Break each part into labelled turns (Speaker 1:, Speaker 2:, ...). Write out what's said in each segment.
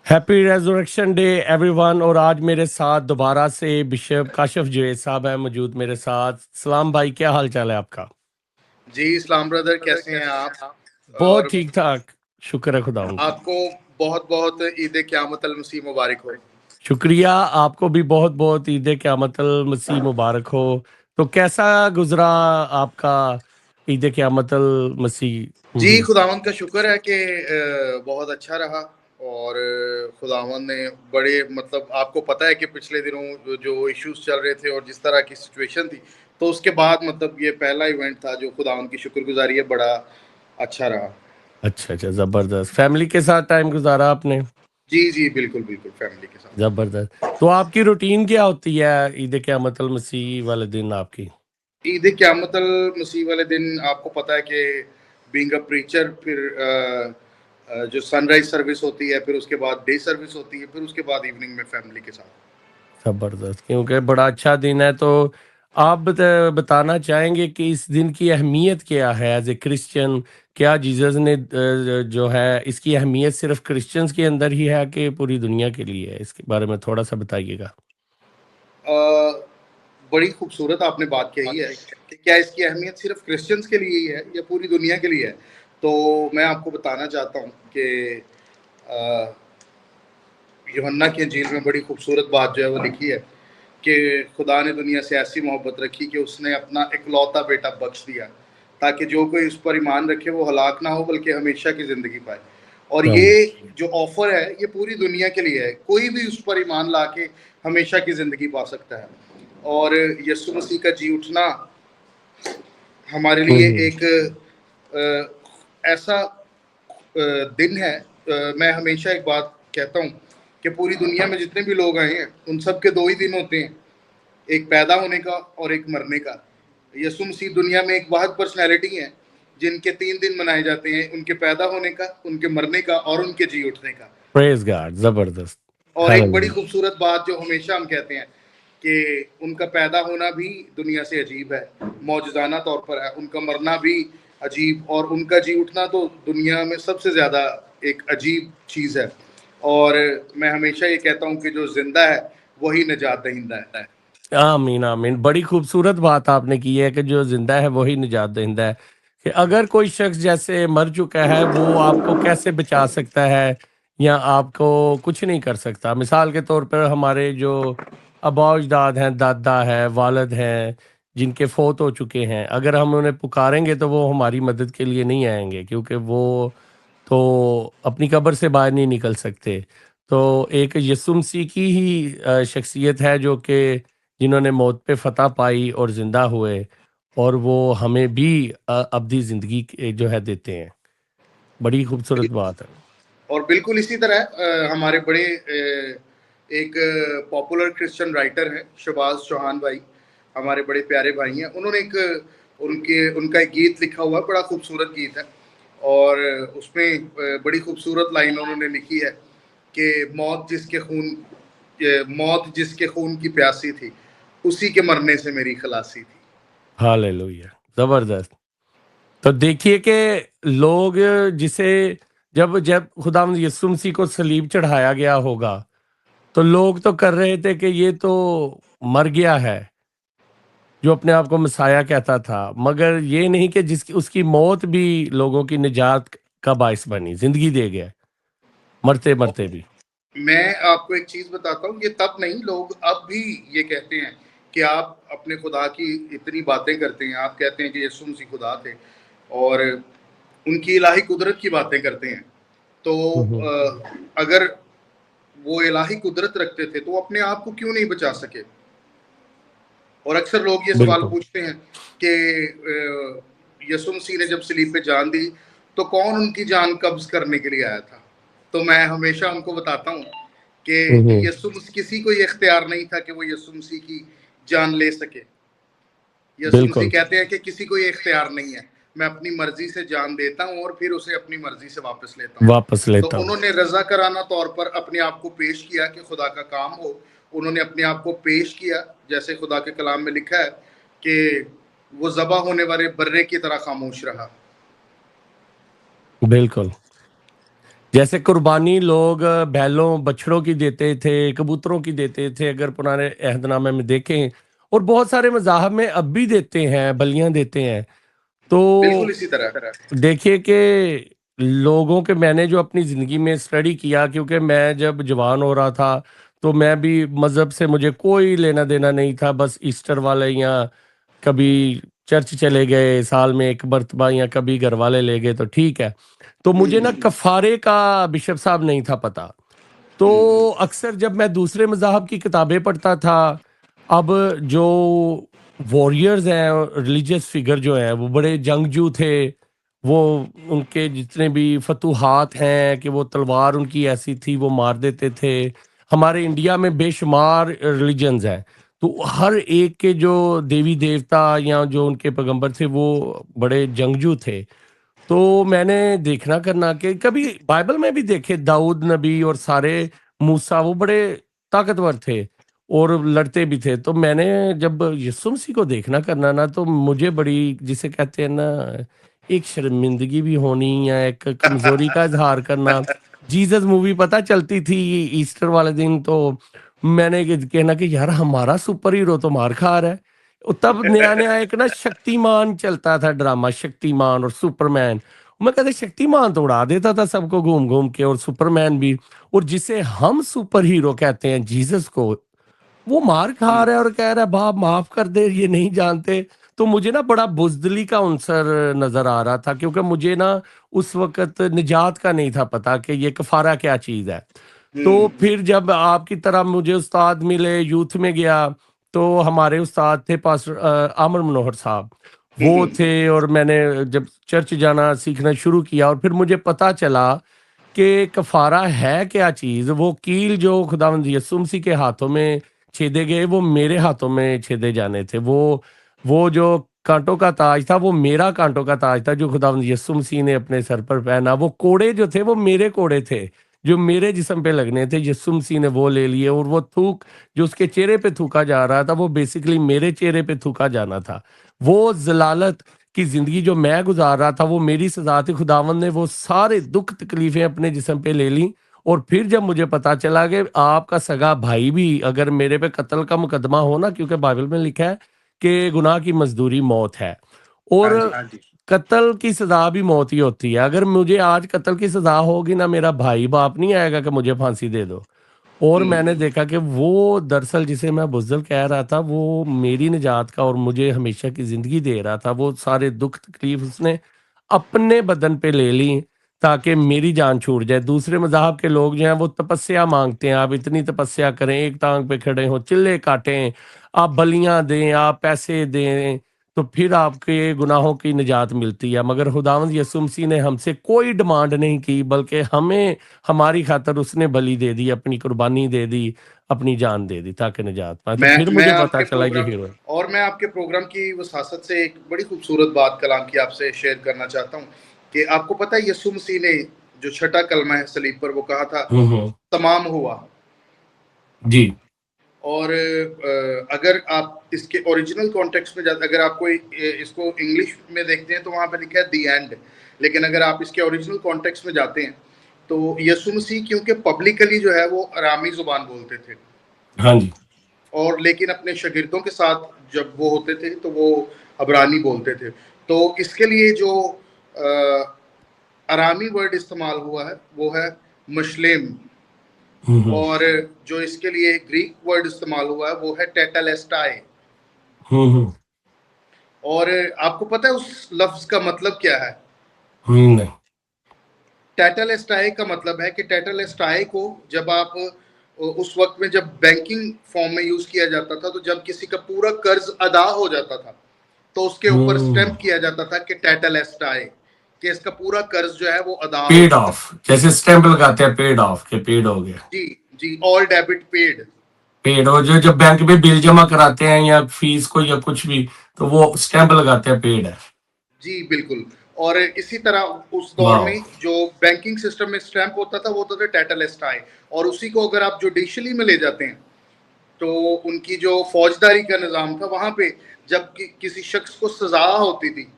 Speaker 1: Happy resurrection day everyone. और आज मेरे साथ दोबारा से बिशप काशिफ जवेद साहब हैं मौजूद मेरे साथ। सलाम भाई, क्या हाल चाल है आपका?
Speaker 2: जी इस्लाम ब्रदर, कैसे हैं आप?
Speaker 1: बहुत
Speaker 2: और
Speaker 1: ठीक ठाक, शुक्र है खुदा का।
Speaker 2: आपको बहुत बहुत ईद क़यामत अल मसीह मुबारक हो।
Speaker 1: शुक्रिया, आपको भी बहुत बहुत ईद क़यामतुल मसीह मुबारक हो। तो कैसा गुजरा आपका ईद क़यामतुल मसीह?
Speaker 2: जी खुदावंद का शुक्र है कि बहुत अच्छा रहा। और खुदावंद ने बड़े मतलब आपको पता है कि पिछले दिनों जो इश्यूज चल रहे थे और जिस तरह की सिचुएशन थी, तो उसके बाद मतलब ये पहला इवेंट था जो खुदावंद की शुक्रगुजारी है, बड़ा अच्छा रहा।
Speaker 1: अच्छा अच्छा, जबरदस्त। फैमिली के साथ टाइम गुजारा आपने?
Speaker 2: जी जी बिल्कुल बिल्कुल, फैमिली के साथ।
Speaker 1: जबरदस्त। तो आपकी रूटीन क्या होती है ईद क़यामतुल मसीह वाले दिन आपकी?
Speaker 2: ईद क़यामत अल मसीह वाले दिन आपको पता है कि बीइंग अ प्रीचर, फिर जो सनराइज सर्विस होती है, फिर उसके बाद डे सर्विस होती है, फिर उसके बाद इवनिंग में फैमिली के साथ।
Speaker 1: जबरदस्त, क्योंकि बड़ा अच्छा दिन है। तो आप बताना चाहेंगे कि इस दिन की अहमियत क्या है एज ए क्रिश्चियन? क्या जीसस ने जो है इसकी अहमियत सिर्फ क्रिश्चियंस के अंदर ही है कि पूरी दुनिया के लिए है? इसके बारे में थोड़ा सा बताइएगा।
Speaker 2: अ, बड़ी खूबसूरत आपने बात कही है कि क्या इसकी अहमियत सिर्फ क्रिश्चियंस के लिए ही है या पूरी दुनिया के लिए है। तो मैं आपको बताना चाहता हूँ कि अ, यूहन्ना की इंजील में बड़ी खूबसूरत बात जो है वो लिखी है कि खुदा ने दुनिया से ऐसी मोहब्बत रखी कि उसने अपना इकलौता बेटा बख्श दिया, ताकि जो कोई उस पर ईमान रखे वो हलाक ना हो बल्कि हमेशा की ज़िंदगी पाए। और
Speaker 1: हाँ,
Speaker 2: ये जो ऑफ़र है ये पूरी दुनिया के लिए है, कोई भी उस पर ईमान ला के हमेशा की ज़िंदगी पा सकता है। और यीशु मसीह का जी उठना हमारे लिए
Speaker 1: हम्म,
Speaker 2: एक ऐसा दिन है। मैं हमेशा एक बात कहता हूँ कि पूरी दुनिया में जितने भी लोग आए हैं उन सब के दो ही दिन होते हैं, एक पैदा होने का और एक मरने का। यीशु मसीह दुनिया में एक वाहिद पर्सनैलिटी है जिनके 3 दिन मनाए जाते हैं, उनके पैदा होने का, उनके मरने का और उनके जी उठने का।
Speaker 1: प्रेज गॉड, जबरदस्त।
Speaker 2: और एक बड़ी
Speaker 1: हालेलुया।
Speaker 2: खूबसूरत बात जो हमेशा हम कहते हैं कि उनका पैदा होना भी दुनिया से अजीब है, मौजज़ाना तौर पर है, उनका मरना भी अजीब, और उनका जी उठना तो दुनिया में सबसे ज़्यादा एक अजीब चीज़ है। और मैं हमेशा ये कहता हूँ कि जो ज़िंदा है वही निजात दहिंदा है।
Speaker 1: आमीन आमीन। बड़ी खूबसूरत बात आपने की है कि जो जिंदा है वही निजात दहिंदा है। कि अगर कोई शख्स जैसे मर चुका है वो आपको कैसे बचा सकता है या आपको कुछ नहीं कर सकता? मिसाल के तौर पर हमारे जो आबा अजदाद हैं, दादा है, वालिद हैं, जिनके फौत हो चुके हैं, अगर हम उन्हें पुकारेंगे तो वो हमारी मदद के लिए नहीं आएंगे, क्योंकि वो तो अपनी कब्र से बाहर नहीं निकल सकते। तो एक यीशु मसीह की ही शख्सियत है जो कि जिन्होंने मौत पे फतह पाई और ज़िंदा हुए, और वो हमें भी अब्दी ज़िंदगी जो है देते हैं। बड़ी खूबसूरत बात है।
Speaker 2: और बिल्कुल इसी तरह हमारे बड़े एक पॉपुलर क्रिश्चियन राइटर हैं शहबाज चौहान भाई, हमारे बड़े प्यारे भाई हैं। उन्होंने उनका एक गीत लिखा हुआ है, बड़ा खूबसूरत गीत है। और उसमें बड़ी खूबसूरत लाइन उन्होंने लिखी है कि मौत जिसके खून की प्यासी थी, उसी के मरने से मेरी खलासी थी।
Speaker 1: हालेलुया, ज़बरदस्त। तो देखिए कि लोग जिसे जब जब खुदावंद यीशु मसीह को सलीब चढ़ाया गया होगा, तो लोग तो कर रहे थे कि ये तो मर गया है, जो अपने आप को मसाया कहता था, मगर ये नहीं कि जिसकी उसकी मौत भी लोगों की निजात का बायस बनी, ज़िंदगी दे गया, मरते-मरते भी।
Speaker 2: मैं आपको एक चीज़ बताता हूँ, ये तब नहीं, लोग अब भी ये कहते हैं कि आप अपने खुदा की इतनी बातें करते हैं, आप कहते हैं कि यीशु मसीह खुदा थे और उनकी इलाही कुदरत की बातें करते हैं। तो
Speaker 1: हुँ, हुँ।
Speaker 2: अगर वो इलाही कुदरत रखते थे तो वो अपने आप को क्यों नहीं बचा सके? और अक्सर लोग ये सवाल
Speaker 1: बिल्कुल,
Speaker 2: पूछते हैं कि यीशु मसीह ने जब सलीब पे जान दी तो कौन उनकी जान कब्ज़ करने के लिए आया था? तो मैं हमेशा उनको बताता हूँ कि
Speaker 1: हुँ, हुँ।
Speaker 2: किसी को ये इख्तियार नहीं था कि वो यीशु मसीह की जान ले सके। यीशु मसीह
Speaker 1: बिल्कुल,
Speaker 2: कहते हैं कि किसी को ये इख्तियार नहीं है, मैं अपनी मर्ज़ी से जान देता हूँ और फिर उसे अपनी मर्ज़ी से वापस लेता हूँ।
Speaker 1: वापस
Speaker 2: तो
Speaker 1: लेता हूँ।
Speaker 2: उन्होंने रज़ाकाराना तौर पर अपने आप को पेश किया कि खुदा का काम हो। उन्होंने अपने आप को पेश किया, जैसे खुदा के कलाम में लिखा है कि वो ज़बह होने वाले बर्रे की तरह खामोश रहा।
Speaker 1: बिल्कुल। जैसे कुर्बानी लोग बैलों बछड़ों की देते थे, कबूतरों की देते थे, अगर पुराने अहदनामे में देखें, और बहुत सारे मज़ाहब में अब भी देते हैं, बलियाँ देते हैं।
Speaker 2: बिल्कुल
Speaker 1: तो
Speaker 2: इसी तरह।
Speaker 1: देखिए कि लोगों के, मैंने जो अपनी ज़िंदगी में स्टडी किया, क्योंकि मैं जब जवान हो रहा था, तो मैं भी मज़हब से मुझे कोई लेना-देना नहीं था, बस ईस्टर वाले या कभी चर्च चले गए, साल में 1 मर्तबा, या कभी घरवाले ले गए तो ठीक है। तो मुझे ना
Speaker 2: हुँ,
Speaker 1: कफ़ारे का बिशप साहब नहीं था पता। तो
Speaker 2: हुँ, हुँ,
Speaker 1: अक्सर जब मैं दूसरे मज़ाहब की किताबें पढ़ता था, अब जो वॉरियर्स हैं, रिलीजियस फिगर जो हैं, वो बड़े जंगजू थे। वो उनके जितने भी फतूहात हैं कि वो तलवार उनकी ऐसी थी, वो मार देते थे। हमारे इंडिया में बेशुमार रिलीजन्स हैं, तो हर एक के जो देवी-देवता या जो उनके पैगंबर थे, वो बड़े जंगजू थे। तो मैंने देखना करना कि कभी बाइबल में भी देखे दाऊद नबी और सारे मूसा, वो बड़े ताकतवर थे और लड़ते भी थे। तो मैंने जब यीशु मसीह को देखना करना ना, तो मुझे बड़ी, जिसे कहते हैं ना, एक शर्मिंदगी भी होनी या एक कमजोरी का इजहार करना। जीसस मूवी पता चलती थी ईस्टर वाले दिन, तो मैंने कहना कि यार हमारा सुपर हीरो तो मार खा रहा है। तब नया नया एक ना शक्तिमान चलता था ड्रामा, शक्तिमान और सुपरमैन। मैं कहते शक्तिमान तो उड़ा देता था सबको घूम घूम के, और सुपरमैन भी। और जिसे हम सुपर हीरो कहते हैं जीसस को, वो मार खा
Speaker 2: हुँ,
Speaker 1: रहा है और कह रहा है बाप माफ कर दे, ये नहीं जानते। तो मुझे ना बड़ा बुजदिली का उनसर नजर आ रहा था, क्योंकि मुझे ना उस वक्त निजात का नहीं था पता कि ये कफारा क्या चीज है। तो
Speaker 2: हुँ,
Speaker 1: फिर जब आपकी तरह मुझे उस्ताद मिले, यूथ में गया, तो हमारे उस्ताद थे पास्टर आमर मनोहर साहब,
Speaker 2: हुँ,
Speaker 1: वो
Speaker 2: हुँ,
Speaker 1: थे। और मैंने जब चर्च जाना सीखना शुरू किया, और फिर मुझे पता चला कि कफ़ारा है क्या चीज़। वो कील जो खुदावंद यीशु मसीह के हाथों में छेदे गए, वो मेरे हाथों में छेदे जाने थे। वो जो काँटों का ताज था, वो मेरा काँटों का ताज था, जो खुदावंद यीशु मसीह ने अपने सर पर पहना। वो कोड़े जो थे, वो मेरे कोड़े थे, जो मेरे जिस्म पे लगने थे, यीशु मसीह ने वो ले लिए। और वो थूक जो उसके चेहरे पे थूका जा रहा था, वो बेसिकली मेरे चेहरे पे थूका जाना था। वो ज़लालत की ज़िंदगी जो मैं गुज़ार रहा था, वो मेरी सज़ा थी। खुदावंद ने वो सारे दुःख तकलीफ़ें अपने जिस्म पे ले लीं। और फिर जब मुझे पता चला कि आपका सगा भाई भी अगर मेरे पे कत्ल का मुकदमा हो ना, क्योंकि बाइबल में लिखा है कि गुनाह की मज़दूरी मौत है, और
Speaker 2: हाँ जी,
Speaker 1: कत्ल की सज़ा भी मौत ही होती है। अगर मुझे आज कत्ल की सज़ा होगी ना, मेरा भाई बाप नहीं आएगा कि मुझे फांसी दे दो। और
Speaker 2: हुँ,
Speaker 1: मैंने देखा कि वो दरअसल जिसे मैं बुज़दिल कह रहा था, वो मेरी निजात का और मुझे हमेशा की ज़िंदगी दे रहा था। वो सारे दुःख तकलीफ़ उसने अपने बदन पे ले ली, ताकि मेरी जान छूट जाए। दूसरे मज़ाहब के लोग जो हैं, वो तपस्या माँगते हैं, आप इतनी तपस्या करें, एक टाँग पे खड़े हों, चिल्ले काटें, आप बलियाँ दें, आप पैसे दें, तो फिर आपके गुनाहों की निजात मिलती है। मगर खुदावंद यीशु मसीह ने हमसे कोई डिमांड नहीं की, बल्कि हमें हमारी खातिर उसने बलि दे दी, अपनी कुर्बानी दे दी, अपनी जान दे दी ताकि निजात पाएँ। तो फिर
Speaker 2: मैं
Speaker 1: मुझे पता
Speaker 2: आपके
Speaker 1: चला ये
Speaker 2: प्रोग्राम
Speaker 1: हीरो है।
Speaker 2: और मैं आपके प्रोग्राम की वसासत से एक बड़ी खूबसूरत बात कलाम की आपसे शेयर करना चाहता हूँ कि आपको पता है यीशु मसीह ने जो छठा कलमा है सलीब पर वो कहा था
Speaker 1: हुँ, हुँ।
Speaker 2: तमाम हुआ।
Speaker 1: जी।
Speaker 2: और अगर आप इसके ओरिजिनल कॉन्टेक्स्ट में जाते, अगर आप कोई इसको इंग्लिश में देखते हैं तो वहाँ पे लिखा है दी एंड। लेकिन अगर आप इसके ओरिजिनल कॉन्टेक्स्ट में जाते हैं तो यीशु मसीह क्योंकि पब्लिकली जो है वो अरामी ज़ुबान बोलते थे,
Speaker 1: हाँ जी।
Speaker 2: और लेकिन अपने शागिर्दों के साथ जब वो होते थे तो वो अबरानी बोलते थे। तो इसके लिए जो अरामी वर्ड इस्तेमाल हुआ है वो है मशलेम,
Speaker 1: हुँ, हुँ।
Speaker 2: और जो इसके लिए ग्रीक वर्ड इस्तेमाल हुआ है वो है टेटलेस्टाई।
Speaker 1: हुँ, हुँ।
Speaker 2: और आपको पता है उस लफ्ज़ का मतलब क्या है?
Speaker 1: हुँ, नहीं।
Speaker 2: टेटलेस्टाई का मतलब है कि टेटलेस्टाई को जब आप उस वक़्त में जब बैंकिंग फ़ॉर्म में यूज़ किया जाता था, तो जब किसी का पूरा कर्ज़ अदा हो जाता था, तो उसके ऊपर
Speaker 1: हुँ।
Speaker 2: स्टैम्प किया जाता था कि टेटलेस्टाई, कि इसका पूरा कर्ज़ जो है वो अदा हो
Speaker 1: पेड
Speaker 2: चुका है।
Speaker 1: ऑफ, जैसे स्टैम्प लगाते हैं पेड ऑफ, कि पेड हो गया।
Speaker 2: जी, जी, ऑल डेबिट पेड।
Speaker 1: पेड, और जो जब बैंक में बिल जमा कराते हैं या फीस को या कुछ भी, तो वो स्टैम्प लगाते हैं पेड है।
Speaker 2: जी, बिल्कुल। और इसी तरह उस दौर
Speaker 1: वाओ!
Speaker 2: में जो बैंकिंग सिस्टम में स्टैम्प होता था, वो होता था टेटलेस्टाई, और उसी को अगर आप जुडिशली में ले जाते हैं, तो उनकी जो फ़ौजदारी का निज़ाम था, वहाँ पे जब कि किसी शख्स को सज़ा होती थी,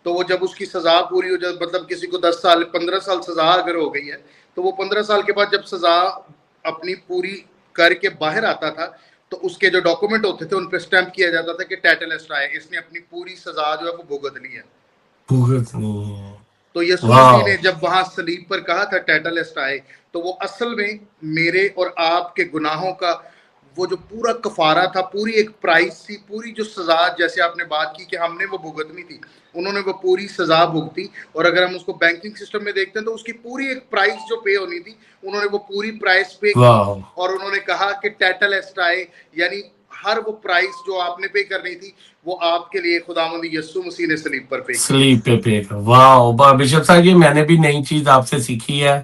Speaker 2: तो वो जब उसकी सजा पूरी हो जाए, मतलब किसी को 10 साल 15 साल सजा अगर हो गई है, तो वो 15 साल के बाद जब सजा अपनी पूरी करके बाहर आता था, तो उसके जो डॉक्यूमेंट होते थे उन पर स्टैंप किया जाता था कि टेटेलेस्टाई, इसने अपनी पूरी सजा जो है वो भुगत ली है।
Speaker 1: भुगत नहीं है।
Speaker 2: तो यीशु मसीह
Speaker 1: वाह।
Speaker 2: ने जब वहां सलीब पर कहा था टेटेलेस्टाई, तो वो असल में मेरे और आपके गुनाहों का वो जो पूरा कफारा था, पूरी एक प्राइस थी, पूरी जो सजा, जैसे आपने बात की कि हमने वो भुगतनी थी, उन्होंने वो पूरी सजा भुगती। और अगर हम उसको बैंकिंग सिस्टम में देखते हैं तो उसकी पूरी एक प्राइस जो पे होनी थी, उन्होंने वो पूरी प्राइस पे की।
Speaker 1: वाह।
Speaker 2: और उन्होंने कहा कि टेटेलेस्टाई, यानी हर वो प्राइस जो आपने पे करनी थी, वो आपके लिए खुदावंद यीशु मसीह ने सलीब पर पे की।
Speaker 1: स्लीप पे कर। वाह बिशप साहब, ये मैंने भी नई चीज आपसे सीखी है।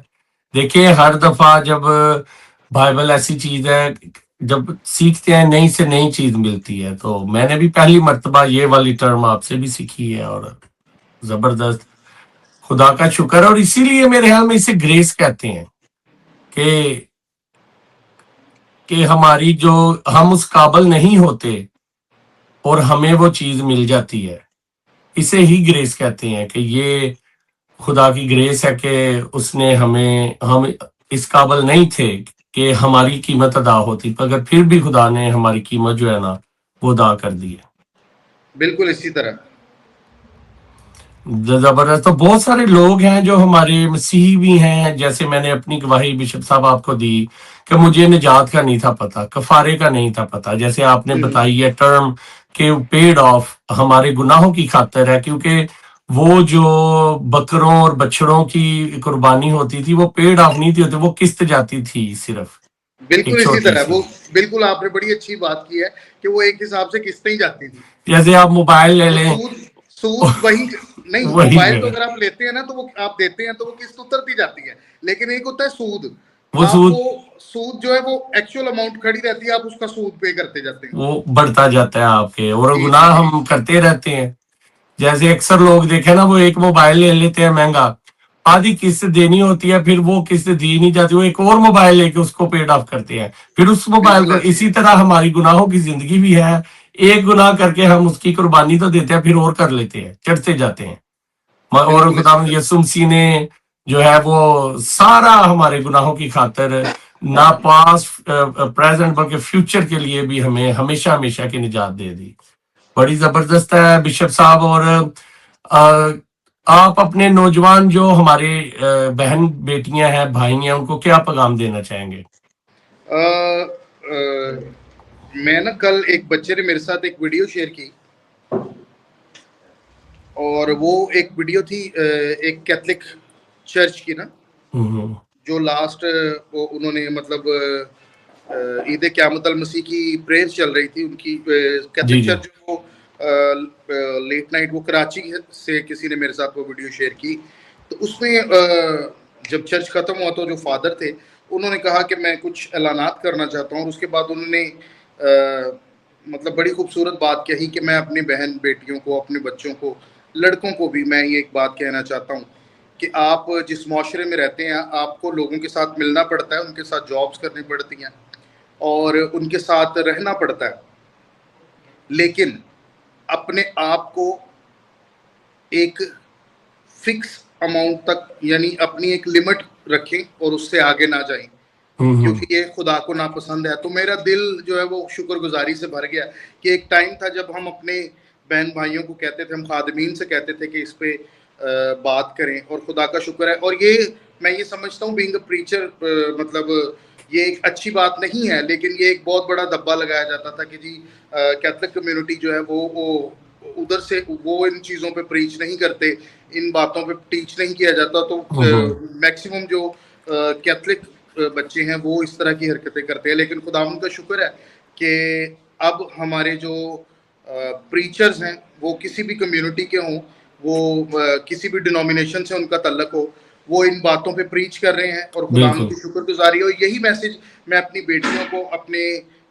Speaker 1: देखिए, हर दफा जब बाइबल ऐसी चीज है, जब सीखते हैं नई से नई चीज मिलती है, तो मैंने भी पहली मर्तबा ये वाली टर्म आपसे भी सीखी है, और जबरदस्त। खुदा का शुक्र। और इसीलिए मेरे ख्याल में इसे ग्रेस कहते हैं कि हमारी जो, हम उस काबिल नहीं होते और हमें वो चीज मिल जाती है। इसे ही ग्रेस कहते हैं कि ये खुदा की ग्रेस है कि उसने हमें, हम इस काबिल नहीं थे कि हमारी कीमत अदा होती, मगर फिर भी खुदा ने हमारी कीमत जो है ना वो अदा कर दी है।
Speaker 2: बिल्कुल इसी तरह।
Speaker 1: जबरदस्त। तो बहुत सारे लोग हैं जो हमारे मसीही भी हैं, जैसे मैंने अपनी गवाही बिशप साहब आपको दी कि मुझे निजात का नहीं था पता, कफारे का नहीं था पता, जैसे आपने बताई है टर्म के पेड ऑफ हमारे गुनाहों की खातिर है, क्योंकि वो जो बकरों और बछड़ों की कुर्बानी होती थी वो पेड ऑफ नहीं थी होती, वो किस्त जाती थी सिर्फ, एक
Speaker 2: बिल्कुल इसी
Speaker 1: छोटी
Speaker 2: तरह
Speaker 1: सी।
Speaker 2: वो, बिल्कुल आपने बड़ी अच्छी बात की है कि वो एक हिसाब से किस्तें ही जाती थी।
Speaker 1: जैसे आप मोबाइल ले
Speaker 2: तो
Speaker 1: लें,
Speaker 2: सूद सूद वही नहीं,
Speaker 1: वही
Speaker 2: मोबाइल तो
Speaker 1: है
Speaker 2: अगर आप लेते हैं ना, तो वो आप देते हैं तो वो किस्त उतरती जाती है। लेकिन एक होता है सूद,
Speaker 1: वो
Speaker 2: आप
Speaker 1: सूद,
Speaker 2: वो सूद जो है वो एक्चुअल अमाउंट खड़ी रहती है, आप उसका सूद पे करते जाते हैं।
Speaker 1: वो बढ़ता जाता है आपके, और
Speaker 2: जी जी
Speaker 1: गुनाह
Speaker 2: जी।
Speaker 1: हम करते रहते हैं। जैसे अक्सर लोग देखे ना, वो एक मोबाइल ले लेते हैं महंगा, आधी किस्त देनी होती है, फिर वो किस्त दी नहीं जाती, वो एक और मोबाइल लेके उसको पेड ऑफ करते हैं, फिर उस मोबाइल
Speaker 2: बिल्कुल
Speaker 1: को।
Speaker 2: ऐसी
Speaker 1: इसी
Speaker 2: है।
Speaker 1: तरह हमारी गुनाहों की जिंदगी भी है। एक गुनाह करके हम उसकी कुर्बानी तो देते हैं, फिर और कर लेते हैं, चढ़ते जाते हैं। और
Speaker 2: बिल्कुल
Speaker 1: खुदा
Speaker 2: इसी तरह।
Speaker 1: यीशु मसीह ने जो है वो सारा हमारे गुनाहों की खातिर, ना पास्ट प्रेजेंट बल्कि फ्यूचर के लिए भी हमें हमेशा हमेशा की निजात दे दी। बड़ी जबरदस्त है बिशप साहब। और अ, आप अपने नौजवान जो हमारे बहन बेटियां हैं, भाई हैं, उनको क्या पैगाम देना चाहेंगे?
Speaker 2: अ, मैं ना कल एक बच्चे ने मेरे साथ एक वीडियो शेयर की, और वो एक वीडियो थी एक कैथलिक चर्च की ना,
Speaker 1: हम्म।
Speaker 2: जो लास्ट वो उन्होंने मतलब ईद क़यामत अल मसीह की प्रेयर चल रही थी उनकी,
Speaker 1: जी
Speaker 2: कैथलिक
Speaker 1: जी।
Speaker 2: चर्च जो लेट नाइट, वो कराची से किसी ने मेरे साथ वो वीडियो शेयर की। तो उसमें जब चर्च ख़त्म हुआ तो जो फादर थे उन्होंने कहा कि मैं कुछ ऐलानात करना चाहता हूँ, और उसके बाद उन्होंने मतलब बड़ी खूबसूरत बात कही कि मैं अपनी बहन बेटियों को, अपने बच्चों को, लड़कों को भी मैं ये एक बात कहना चाहता हूँ कि आप जिस माशरे में रहते हैं, आपको लोगों के साथ मिलना पड़ता है, उनके साथ जॉब्स करनी पड़ती हैं और उनके साथ रहना पड़ता है, लेकिन अपने आप को एक फिक्स अमाउंट तक, यानी अपनी एक लिमिट रखें और उससे आगे ना जाएं,
Speaker 1: हम्म।
Speaker 2: क्योंकि ये खुदा को नापसंद है। तो मेरा दिल जो है वो शुक्रगुजारी से भर गया कि एक टाइम था जब हम अपने बहन भाइयों को कहते थे, हम खादमीन से कहते थे कि इस पे बात करें, और खुदा का शुक्र है। और ये मैं ये समझता हूँ बीइंग अ प्रीचर, मतलब ये एक अच्छी बात नहीं है, लेकिन ये एक बहुत बड़ा धब्बा लगाया जाता था कि जी कैथलिक कम्युनिटी जो है वो उधर से वो इन चीज़ों पे प्रीच नहीं करते, इन बातों पे टीच नहीं किया जाता। तो
Speaker 1: हम्म।
Speaker 2: मैक्सिमम जो कैथलिक बच्चे हैं वो इस तरह की हरकतें करते हैं। लेकिन खुदावंद का शुक्र है कि अब हमारे जो प्रीचर्स हैं वो किसी भी कम्युनिटी के हों, वो किसी भी डिनोमिनेशन से उनका तल्लक हो, वो इन बातों पे प्रीच कर रहे हैं, और खुदावंद
Speaker 1: बिल्कुल।
Speaker 2: की शुक्रगुजारी हो। यही मैसेज मैं अपनी बेटियों को, अपने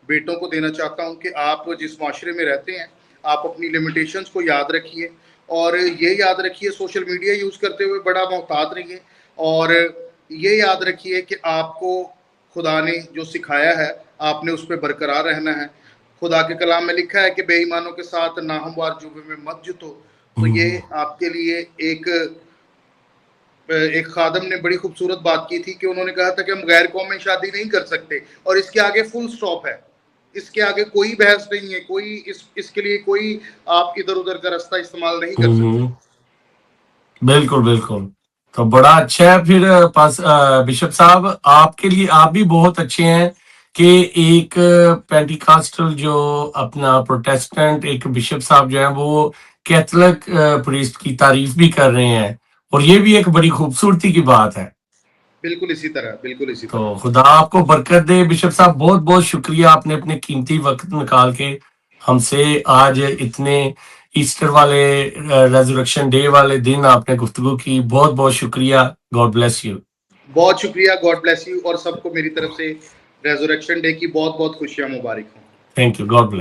Speaker 2: बेटों को देना चाहता हूँ कि आप जिस माशरे में रहते हैं, आप अपनी लिमिटेशंस को याद रखिए, और ये याद रखिए सोशल मीडिया यूज़ करते हुए बड़ा मोहतात रहिए, और ये याद रखिए कि आपको खुदा ने जो सिखाया है आपने उस पर बरकरार रहना है। खुदा के कलाम में लिखा है कि बेईमानों के साथ नाहमवार जुबे में मत जुतो, तो ये आपके लिए एक खादम ने बड़ी खूबसूरत बात की थी कि उन्होंने कहा था कि हम गैर कौम में शादी नहीं कर सकते और इसके आगे फुल स्टॉप है, इसके आगे कोई बहस नहीं है, कोई इसके लिए कोई आप इधर उधर का रास्ता इस्तेमाल नहीं कर सकते।
Speaker 1: बिल्कुल बिल्कुल। तो बड़ा अच्छा है फिर बिशप साहब, आपके लिए आप भी बहुत अच्छे हैं कि एक पेंटिकॉस्टल जो अपना प्रोटेस्टेंट एक बिशप साहब जो है वो कैथलिक प्रीस्ट की तारीफ भी कर रहे हैं, और ये भी एक बड़ी खूबसूरती की बात है।
Speaker 2: बिल्कुल इसी तरह, बिल्कुल इसी
Speaker 1: तो
Speaker 2: तरह।
Speaker 1: खुदा आपको बरकत दे बिशप साहब, बहुत बहुत शुक्रिया, आपने अपने कीमती वक्त निकाल के हमसे आज इतने ईस्टर वाले रेजरेक्शन डे वाले दिन आपने गुफ्तगू की, बहुत बहुत शुक्रिया। God bless you.
Speaker 2: बहुत शुक्रिया, गॉड ब्लेस यू, और सबको मेरी तरफ से रेजरेक्शन डे की बहुत बहुत खुशियां मुबारक हों।
Speaker 1: Thank you, God bless.